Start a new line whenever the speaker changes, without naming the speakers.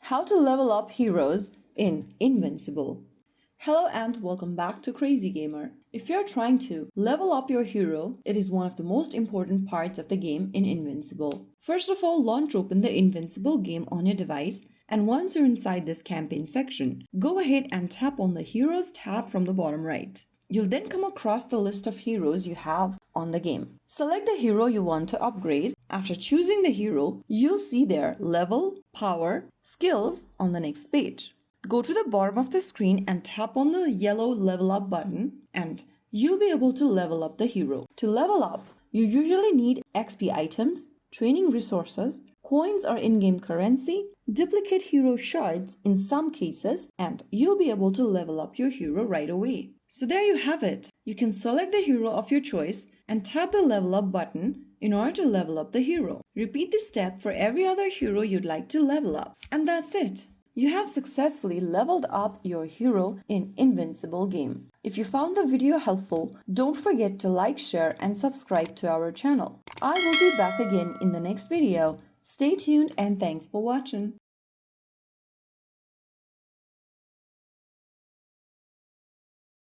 How to level up heroes in Invincible. Hello and welcome back to Crazy Gamer. If you're trying to level up your hero, it is one of the most important parts of the game in Invincible. First of all, launch open the Invincible game on your device, and once you're inside this campaign section, go ahead and tap on the Heroes tab from the bottom right. You'll then come across the list of heroes you have on the game. Select the hero you want to upgrade. After choosing the hero, you'll see their level, power, skills on the next page. Go to the bottom of the screen and tap on the yellow level up button and you'll be able to level up the hero. To level up, you usually need XP items, training resources, coins or in-game currency, duplicate hero shards in some cases, and you'll be able to level up your hero right away. So there you have it. You can select the hero of your choice and tap the level up button in order to level up the hero. Repeat this step for every other hero you'd like to level up. And that's it. You have successfully leveled up your hero in Invincible game. If you found the video helpful, don't forget to like, share and subscribe to our channel. I will be back again in the next video. Stay tuned and thanks for watching.